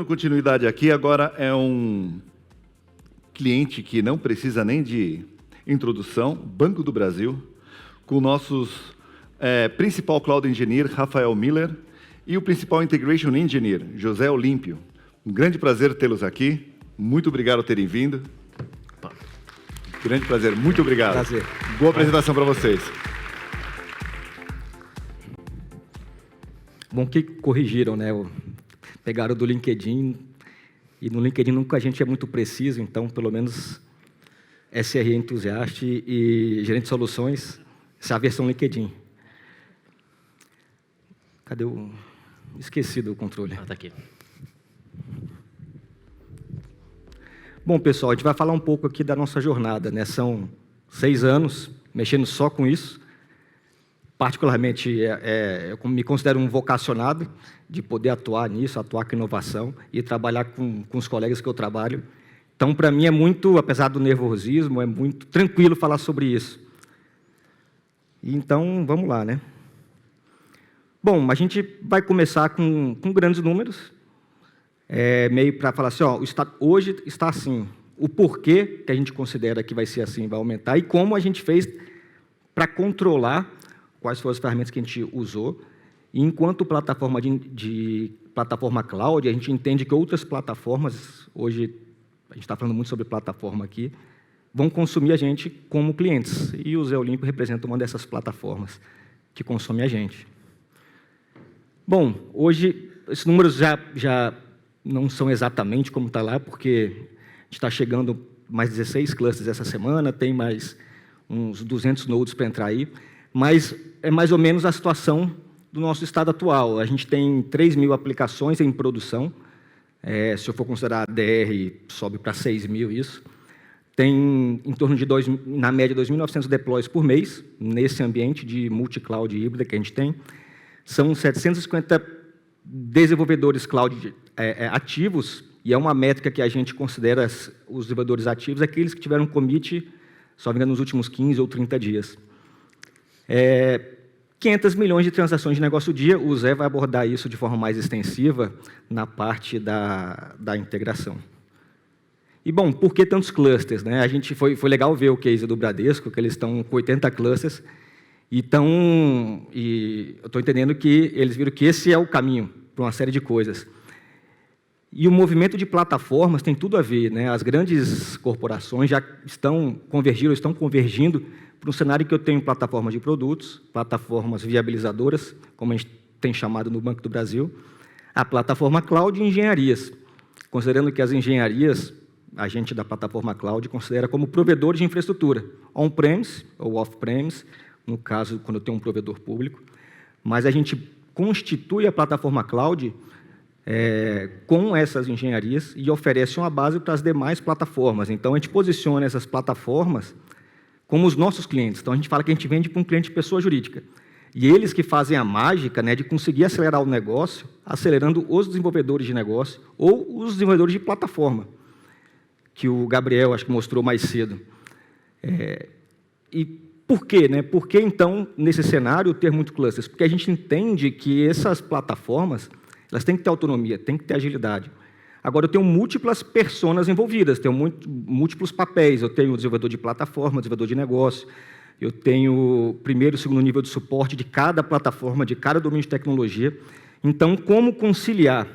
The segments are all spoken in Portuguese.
Dando continuidade aqui, agora é um cliente que não precisa nem de introdução, Banco do Brasil, com nossos principal Cloud Engineer, Rafael Miller, e o principal Integration Engineer, José Olímpio. Um grande prazer tê-los aqui. Muito obrigado por terem vindo. Grande prazer. Muito obrigado. Prazer. Boa apresentação para vocês. Bom que corrigiram, né? Pegaram do LinkedIn, e no LinkedIn nunca a gente é muito preciso, então, pelo menos, SRE Entusiasta e Gerente de Soluções, essa é a versão LinkedIn. Cadê o... Esqueci do controle. Está aqui. Bom, pessoal, a gente vai falar um pouco aqui da nossa jornada, né? São 6 anos mexendo só com isso. Particularmente, eu me considero um vocacionado de poder atuar nisso, atuar com inovação e trabalhar com os colegas que eu trabalho. Então, para mim, é muito, apesar do nervosismo, é muito tranquilo falar sobre isso. Então, vamos lá, né? Bom, a gente vai começar com grandes números, meio para falar assim, ó, hoje está assim, o porquê que a gente considera que vai ser assim, vai aumentar, e como a gente fez para controlar quais foram as ferramentas que a gente usou. E enquanto plataforma de plataforma cloud, a gente entende que outras plataformas, hoje a gente está falando muito sobre plataforma aqui, vão consumir a gente como clientes. E o Zé Olímpio representa uma dessas plataformas que consome a gente. Bom, hoje esses números já não são exatamente como está lá, porque a gente está chegando mais 16 clusters essa semana, tem mais uns 200 nodes para entrar aí, mas é mais ou menos a situação do nosso estado atual. A gente tem 3.000 aplicações em produção, se eu for considerar a DR, sobe para 6.000 isso. Tem em torno de, na média, 2.900 deploys por mês, nesse ambiente de multi-cloud híbrida que a gente tem. São 750 desenvolvedores cloud ativos, e é uma métrica que a gente considera os desenvolvedores ativos, aqueles que tiveram commit, só me engano, nos últimos 15 ou 30 dias. 500 milhões de transações de negócio dia, o Zé vai abordar isso de forma mais extensiva na parte da integração. E, bom, por que tantos clusters, né? A gente foi legal ver o case do Bradesco, que eles estão com 80 clusters, e eu estou entendendo que eles viram que esse é o caminho para uma série de coisas. E o movimento de plataformas tem tudo a ver, né? As grandes corporações já estão convergindo para um cenário que eu tenho plataformas de produtos, plataformas viabilizadoras, como a gente tem chamado no Banco do Brasil, a plataforma cloud e engenharias, considerando que as engenharias, a gente da plataforma cloud considera como provedor de infraestrutura, on-premise ou off-premise, no caso, quando eu tenho um provedor público, mas a gente constitui a plataforma cloud com essas engenharias e oferece uma base para as demais plataformas. Então, a gente posiciona essas plataformas como os nossos clientes. Então, a gente fala que a gente vende para um cliente pessoa jurídica. E eles que fazem a mágica, né, de conseguir acelerar o negócio, acelerando os desenvolvedores de negócio ou os desenvolvedores de plataforma, que o Gabriel, acho que mostrou mais cedo. E por quê, né? Por que, então, nesse cenário, ter muito clusters? Porque a gente entende que essas plataformas elas têm que ter autonomia, têm que ter agilidade. Agora, eu tenho múltiplas personas envolvidas, tenho múltiplos papéis. Eu tenho o desenvolvedor de plataforma, o desenvolvedor de negócio, eu tenho o primeiro e segundo nível de suporte de cada plataforma, de cada domínio de tecnologia. Então, como conciliar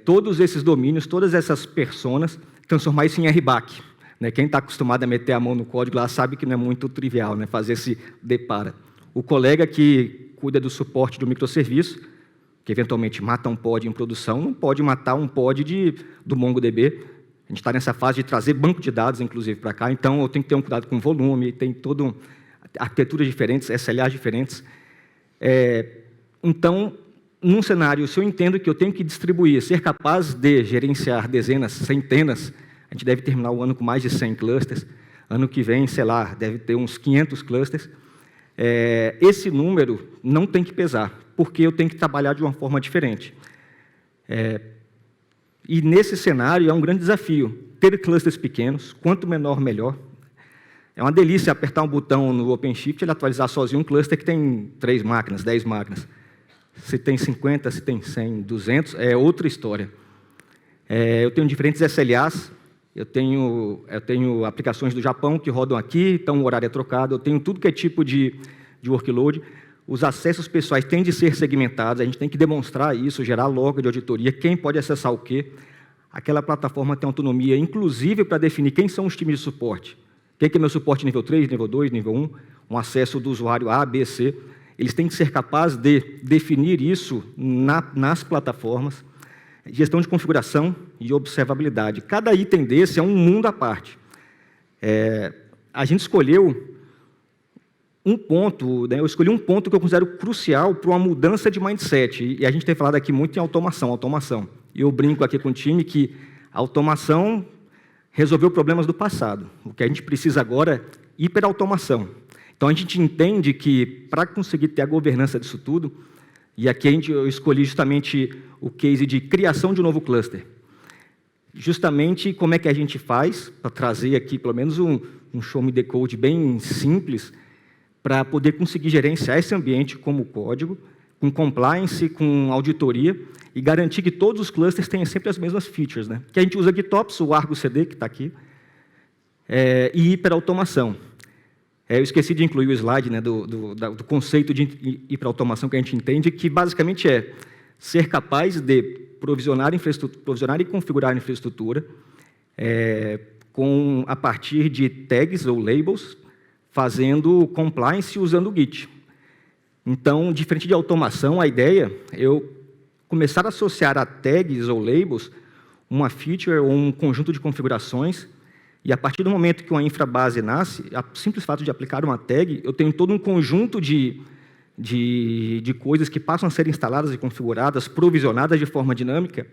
todos esses domínios, todas essas personas, transformar isso em RBAC? Né? Quem está acostumado a meter a mão no código lá sabe que não é muito trivial, né? Fazer esse depara. O colega que cuida do suporte do microserviço, que eventualmente mata um pod em produção, não pode matar um pod do MongoDB. A gente está nessa fase de trazer banco de dados, inclusive, para cá, então eu tenho que ter um cuidado com o volume, tem todo arquiteturas diferentes, SLAs diferentes. Então, num cenário, se eu entendo que eu tenho que distribuir, ser capaz de gerenciar dezenas, centenas, a gente deve terminar o ano com mais de 100 clusters, ano que vem, sei lá, deve ter uns 500 clusters. Esse número não tem que pesar, porque eu tenho que trabalhar de uma forma diferente. E nesse cenário é um grande desafio, ter clusters pequenos, quanto menor, melhor. É uma delícia apertar um botão no OpenShift e ele atualizar sozinho um cluster que tem 3 máquinas, 10 máquinas. Se tem 50, se tem 100, 200, é outra história. Eu tenho diferentes SLAs, eu tenho aplicações do Japão que rodam aqui, então o horário é trocado, eu tenho tudo que é tipo de workload. Os acessos pessoais têm de ser segmentados, a gente tem que demonstrar isso, gerar log de auditoria, quem pode acessar o quê. Aquela plataforma tem autonomia, inclusive para definir quem são os times de suporte. Quem que é meu suporte nível 3, nível 2, nível 1, um acesso do usuário A, B, C. Eles têm que ser capazes de definir isso nas plataformas. Gestão de configuração e observabilidade. Cada item desse é um mundo à parte. A gente escolheu um ponto, né, eu escolhi um ponto que eu considero crucial para uma mudança de mindset. E a gente tem falado aqui muito em automação. E eu brinco aqui com o time que a automação resolveu problemas do passado. O que a gente precisa agora é hiperautomação. Então, a gente entende que, para conseguir ter a governança disso tudo, e aqui eu escolhi justamente o case de criação de um novo cluster. Justamente como é que a gente faz, para trazer aqui pelo menos um show me the code bem simples, para poder conseguir gerenciar esse ambiente como código, com compliance, com auditoria, e garantir que todos os clusters tenham sempre as mesmas features, né? Que a gente usa GitOps, o Argo CD, que está aqui, e hiperautomação. Eu esqueci de incluir o slide, né, do conceito de hiperautomação que a gente entende, que basicamente é ser capaz de provisionar e configurar infraestrutura a partir de tags ou labels, fazendo compliance usando o Git. Então, diferente de automação, a ideia é eu começar a associar a tags ou labels uma feature ou um conjunto de configurações, e a partir do momento que uma infrabase nasce, o simples fato de aplicar uma tag, eu tenho todo um conjunto de coisas que passam a ser instaladas e configuradas, provisionadas de forma dinâmica,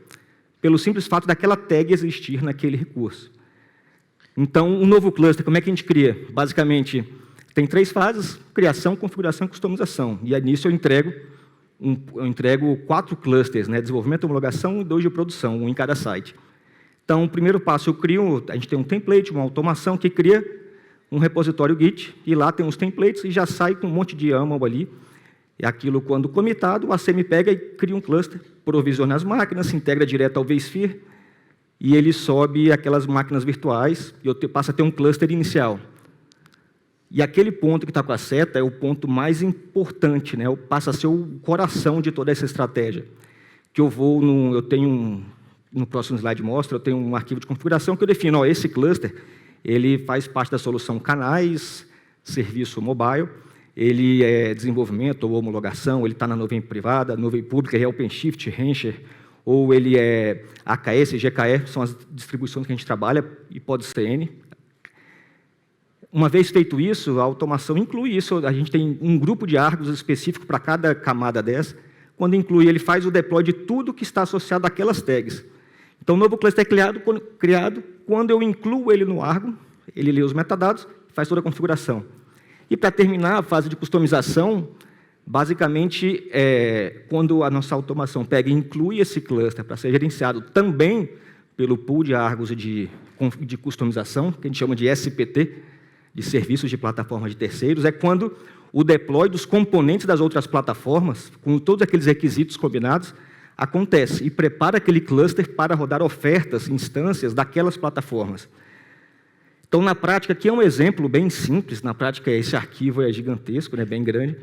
pelo simples fato daquela tag existir naquele recurso. Então, um novo cluster, como é que a gente cria? Basicamente, tem 3 fases: criação, configuração e customização. E nisso eu entrego 4 clusters, né? Desenvolvimento, homologação e 2 de produção, um em cada site. Então, o primeiro passo, a gente tem um template, uma automação que cria um repositório Git, e lá tem os templates e já sai com um monte de YAML ali. E aquilo, quando comitado, o ACM pega e cria um cluster, provisiona as máquinas, se integra direto ao vSphere, e ele sobe aquelas máquinas virtuais, e eu passo a ter um cluster inicial. E aquele ponto que está com a seta é o ponto mais importante, né? Passa a ser o coração de toda essa estratégia. Que eu tenho no próximo slide mostra, eu tenho um arquivo de configuração que eu defino, esse cluster, ele faz parte da solução canais, serviço mobile, ele é desenvolvimento ou homologação, ele está na nuvem privada, nuvem pública, é OpenShift, Rancher, ou ele é AKS, GKE, são as distribuições que a gente trabalha, e pode ser N. Uma vez feito isso, a automação inclui isso, a gente tem um grupo de Argos específico para cada camada dessa. Quando inclui, ele faz o deploy de tudo que está associado àquelas tags. Então, o novo cluster é criado quando eu incluo ele no Argo, ele lê os metadados, faz toda a configuração. E, para terminar a fase de customização, basicamente, quando a nossa automação pega e inclui esse cluster para ser gerenciado também pelo pool de Argos de customização, que a gente chama de SPT, de serviços de plataforma de terceiros, é quando o deploy dos componentes das outras plataformas, com todos aqueles requisitos combinados, acontece e prepara aquele cluster para rodar ofertas, instâncias daquelas plataformas. Então, na prática, aqui é um exemplo bem simples, na prática esse arquivo é gigantesco, né, bem grande,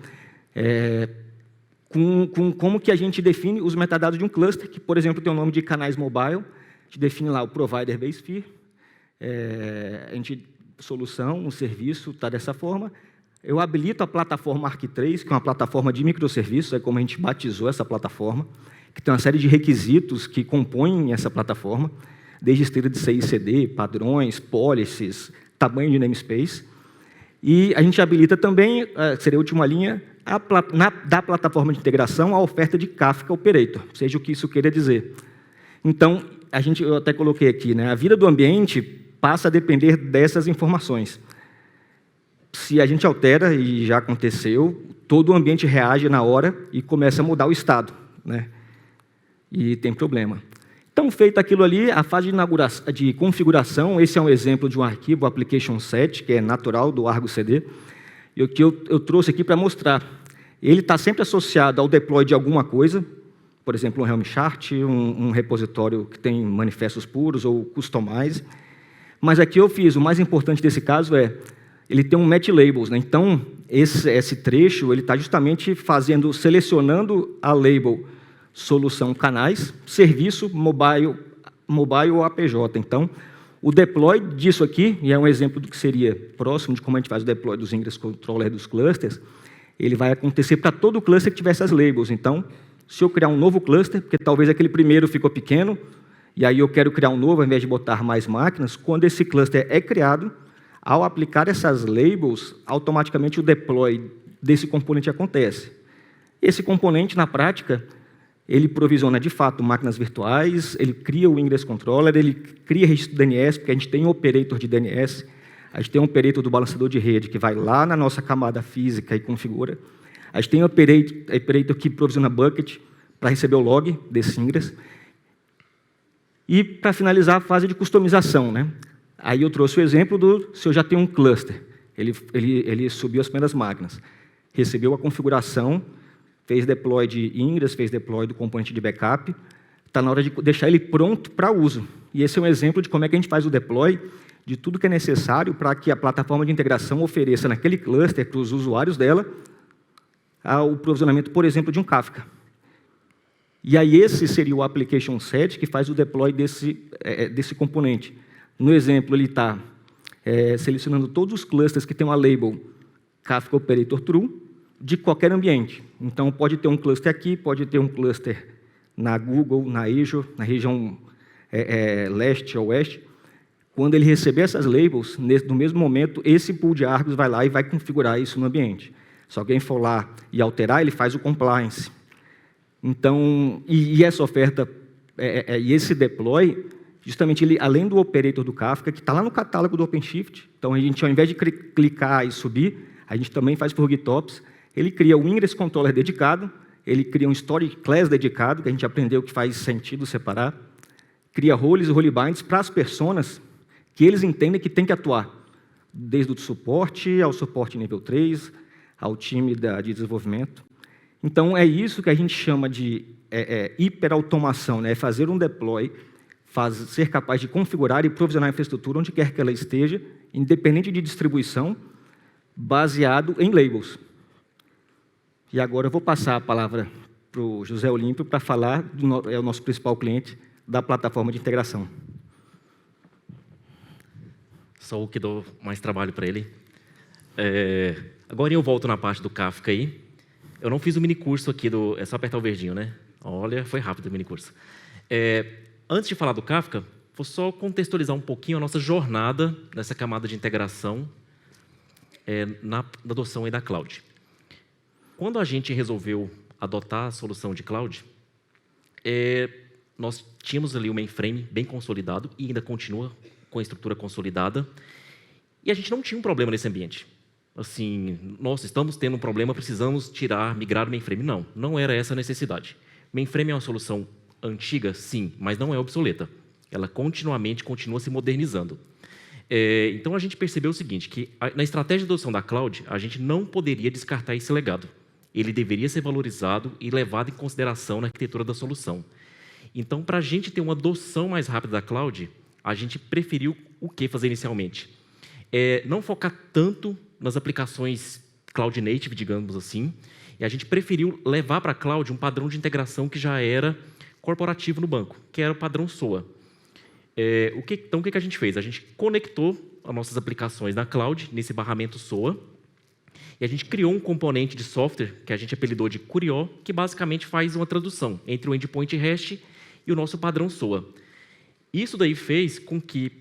com como que a gente define os metadados de um cluster, que, por exemplo, tem o nome de canais mobile, a gente define lá o provider vSphere, solução, um serviço, está dessa forma. Eu habilito a plataforma Arc3, que é uma plataforma de microserviços, é como a gente batizou essa plataforma, que tem uma série de requisitos que compõem essa plataforma, desde esteira de CI/CD, padrões, policies, tamanho de namespace. E a gente habilita também, seria a última linha, da plataforma de integração, a oferta de Kafka Operator, seja o que isso queira dizer. Então, eu até coloquei aqui, né, a vida do ambiente passa a depender dessas informações. Se a gente altera, e já aconteceu, todo o ambiente reage na hora e começa a mudar o estado, né? E tem problema. Então, feito aquilo ali, a fase de configuração, esse é um exemplo de um arquivo, o application set, que é natural do Argo CD, e o que eu trouxe aqui para mostrar. Ele está sempre associado ao deploy de alguma coisa, por exemplo, um Helm chart, um repositório que tem manifestos puros ou customize. Mas aqui eu fiz, o mais importante desse caso ele tem um match labels, né? Então, esse trecho ele está justamente selecionando a label solução canais, serviço, mobile ou APJ. Então, o deploy disso aqui, e é um exemplo do que seria próximo de como a gente faz o deploy dos ingress controller dos clusters, ele vai acontecer para todo o cluster que tiver essas labels. Então, se eu criar um novo cluster, porque talvez aquele primeiro ficou pequeno, e aí eu quero criar um novo, ao invés de botar mais máquinas, quando esse cluster é criado, ao aplicar essas labels, automaticamente o deploy desse componente acontece. Esse componente, na prática, ele provisiona, de fato, máquinas virtuais, ele cria o ingress controller, ele cria registro DNS, porque a gente tem um operator de DNS, a gente tem um operator do balanceador de rede, que vai lá na nossa camada física e configura. A gente tem um operator que provisiona bucket para receber o log desse ingress. E, para finalizar, a fase de customização, né? Aí eu trouxe o exemplo se eu já tenho um cluster, ele subiu as primeiras máquinas, recebeu a configuração, fez deploy de ingress, fez deploy do componente de backup, está na hora de deixar ele pronto para uso. E esse é um exemplo de como é que a gente faz o deploy de tudo que é necessário para que a plataforma de integração ofereça naquele cluster para os usuários dela o provisionamento, por exemplo, de um Kafka. E aí esse seria o application set que faz o deploy desse componente. No exemplo, ele está selecionando todos os clusters que têm uma label Kafka Operator True de qualquer ambiente. Então, pode ter um cluster aqui, pode ter um cluster na Google, na Azure, na região leste ou oeste. Quando ele receber essas labels, no mesmo momento, esse pool de Argos vai lá e vai configurar isso no ambiente. Se alguém for lá e alterar, ele faz o compliance. Então, e essa oferta, e esse deploy, justamente ele, além do operator do Kafka, que está lá no catálogo do OpenShift, então a gente, ao invés de clicar e subir, a gente também faz por GitOps, ele cria um ingress controller dedicado, ele cria um storage class dedicado, que a gente aprendeu que faz sentido separar, cria roles e rolebinds para as personas que eles entendem que tem que atuar, desde o suporte ao suporte nível 3, ao time de desenvolvimento. Então, é isso que a gente chama de hiperautomação, né? Fazer um deploy, ser capaz de configurar e provisionar a infraestrutura onde quer que ela esteja, independente de distribuição, baseado em labels. E agora eu vou passar a palavra para o José Olímpio para falar, é o nosso principal cliente, da plataforma de integração. Só o que dou mais trabalho para ele. Agora eu volto na parte do Kafka aí. Eu não fiz o minicurso aqui é só apertar o verdinho, né? Olha, foi rápido o minicurso. Antes de falar do Kafka, vou só contextualizar um pouquinho a nossa jornada nessa camada de integração na adoção aí da cloud. Quando a gente resolveu adotar a solução de cloud, nós tínhamos ali o mainframe bem consolidado e ainda continua com a estrutura consolidada, e a gente não tinha um problema nesse ambiente. Assim, nós estamos tendo um problema, precisamos migrar o mainframe. Não era essa a necessidade. Mainframe é uma solução antiga, sim, mas não é obsoleta. Ela continuamente continua se modernizando. Então, a gente percebeu o seguinte, que na estratégia de adoção da cloud, a gente não poderia descartar esse legado. Ele deveria ser valorizado e levado em consideração na arquitetura da solução. Então, para a gente ter uma adoção mais rápida da cloud, a gente preferiu o que fazer inicialmente? Não focar tanto nas aplicações cloud native, digamos assim, e a gente preferiu levar para a cloud um padrão de integração que já era corporativo no banco, que era o padrão SOA. Então, o que a gente fez? A gente conectou as nossas aplicações na cloud, nesse barramento SOA, e a gente criou um componente de software, que a gente apelidou de Curió, que basicamente faz uma tradução entre o endpoint REST e o nosso padrão SOA. Isso daí fez com que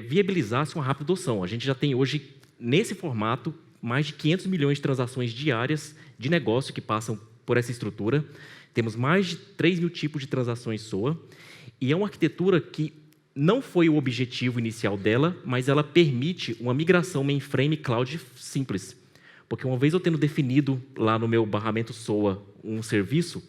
viabilizasse uma rápida adoção. A gente já tem hoje, nesse formato, mais de 500 milhões de transações diárias de negócio que passam por essa estrutura. Temos mais de 3 mil tipos de transações SOA. E é uma arquitetura que não foi o objetivo inicial dela, mas ela permite uma migração mainframe cloud simples. Porque uma vez eu tendo definido lá no meu barramento SOA um serviço,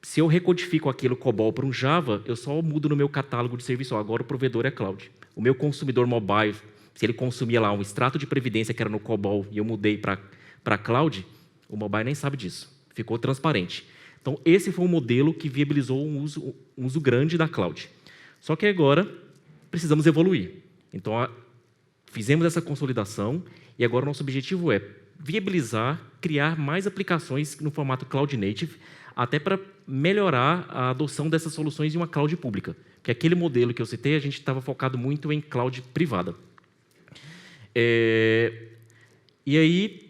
se eu recodifico aquilo COBOL para um Java, eu só mudo no meu catálogo de serviço. Agora o provedor é cloud. O meu consumidor mobile, se ele consumia lá um extrato de previdência que era no COBOL e eu mudei para cloud, o mobile nem sabe disso. Ficou transparente. Então, esse foi um modelo que viabilizou um uso grande da cloud. Só que agora precisamos evoluir. Então, fizemos essa consolidação e agora o nosso objetivo é viabilizar, criar mais aplicações no formato Cloud Native, até para melhorar a adoção dessas soluções em uma cloud pública. Porque aquele modelo que eu citei, a gente estava focado muito em cloud privada. E aí,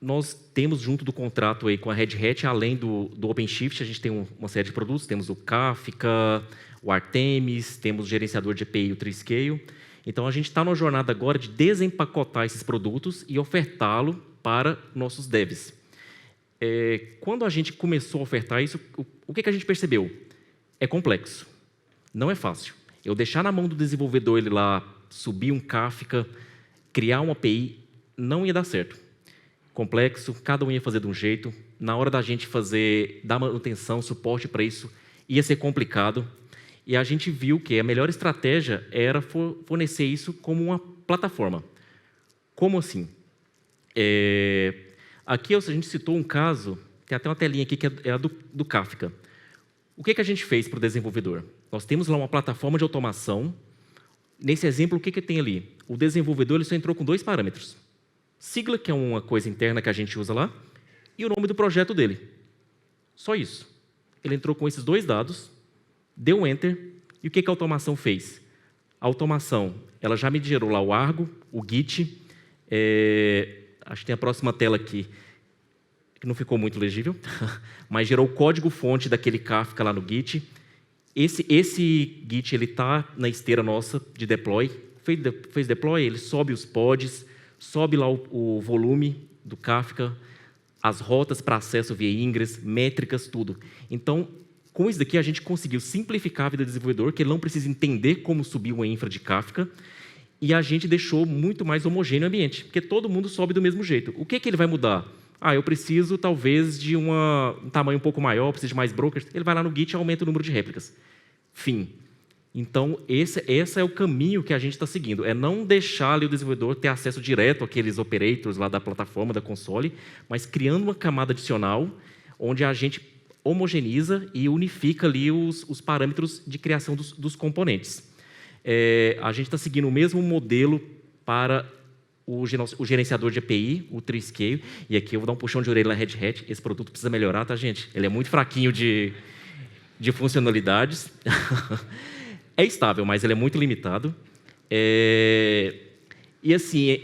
nós temos junto do contrato aí com a Red Hat, além do OpenShift, a gente tem uma série de produtos, temos o Kafka, o Artemis, temos o gerenciador de API, o Treescale. Então, a gente está numa jornada agora de desempacotar esses produtos e ofertá-lo para nossos devs. Quando a gente começou a ofertar isso, o que a gente percebeu? É complexo, não é fácil. Eu deixar na mão do desenvolvedor ele lá, subir um Kafka, criar uma API, não ia dar certo. Complexo, cada um ia fazer de um jeito. Na hora da gente dar manutenção, suporte para isso, ia ser complicado. E a gente viu que a melhor estratégia era fornecer isso como uma plataforma. Como assim? Aqui a gente citou um caso, tem até uma telinha aqui que é a do Kafka. O que a gente fez para o desenvolvedor? Nós temos lá uma plataforma de automação. Nesse exemplo, o que tem ali? O desenvolvedor ele só entrou com 2 parâmetros. Sigla, que é uma coisa interna que a gente usa lá, e o nome do projeto dele. Só isso. Ele entrou com esses 2 dados, deu um Enter, e o que a automação fez? A automação, ela já me gerou lá o Argo, o Git, acho que tem a próxima tela aqui, que não ficou muito legível, mas gerou o código-fonte daquele Kafka lá no Git. Esse Git está na esteira nossa de deploy. Fez deploy, ele sobe os pods, sobe lá o volume do Kafka, as rotas para acesso via Ingress, métricas, tudo. Então, com isso daqui, a gente conseguiu simplificar a vida do desenvolvedor, que ele não precisa entender como subir uma infra de Kafka, e a gente deixou muito mais homogêneo o ambiente, porque todo mundo sobe do mesmo jeito. O que ele vai mudar? Eu preciso, talvez, de um tamanho um pouco maior, preciso de mais brokers. Ele vai lá no Git e aumenta o número de réplicas. Fim. Então, esse é o caminho que a gente está seguindo. É não deixar ali o desenvolvedor ter acesso direto àqueles operators lá da plataforma, da console, mas criando uma camada adicional, onde a gente homogeneiza e unifica ali os parâmetros de criação dos componentes. A gente está seguindo o mesmo modelo para o gerenciador de API, o Treescale, e aqui eu vou dar um puxão de orelha na Red Hat. Esse produto precisa melhorar, tá, gente? Ele é muito fraquinho de funcionalidades. É estável, mas ele é muito limitado. E assim,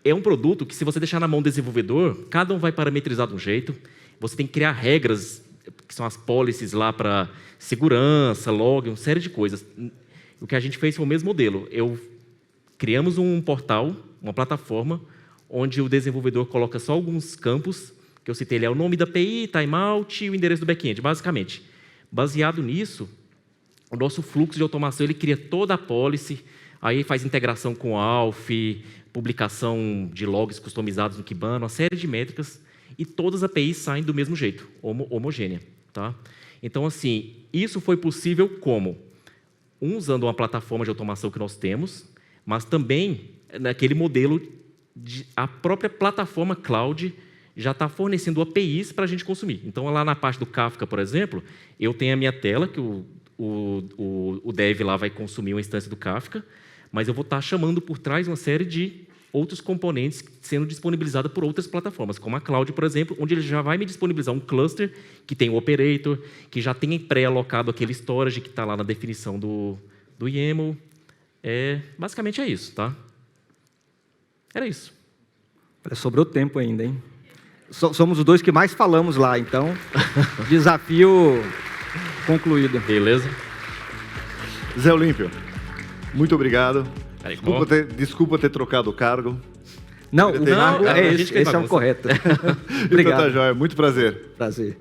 é um produto que, se você deixar na mão do desenvolvedor, cada um vai parametrizar de um jeito. Você tem que criar regras, que são as policies lá para segurança, log, uma série de coisas. O que a gente fez foi o mesmo modelo. Criamos um portal, uma plataforma, onde o desenvolvedor coloca só alguns campos, que eu citei, ele é o nome da API, timeout e o endereço do back-end, basicamente. Baseado nisso, o nosso fluxo de automação, ele cria toda a policy, aí faz integração com o Alf, publicação de logs customizados no Kibana, uma série de métricas, e todas as APIs saem do mesmo jeito, homogênea. Tá? Então, assim, isso foi possível como? Usando uma plataforma de automação que nós temos, mas também naquele modelo, a própria plataforma cloud já está fornecendo APIs para a gente consumir. Então, lá na parte do Kafka, por exemplo, eu tenho a minha tela, que o dev lá vai consumir uma instância do Kafka, mas eu vou estar chamando por trás uma série de outros componentes sendo disponibilizados por outras plataformas, como a Cloud, por exemplo, onde ele já vai me disponibilizar um cluster que tem o operator, que já tem pré-alocado aquele storage que está lá na definição do YAML. Basicamente é isso, tá? Era isso. Sobrou tempo ainda, hein? Somos os 2 que mais falamos lá, então, desafio concluído. Beleza? Zé Olímpio, muito obrigado. Desculpa ter trocado o cargo. Não, o cargo esse é o correto. Obrigado. Então tá, joia. Muito prazer. Prazer.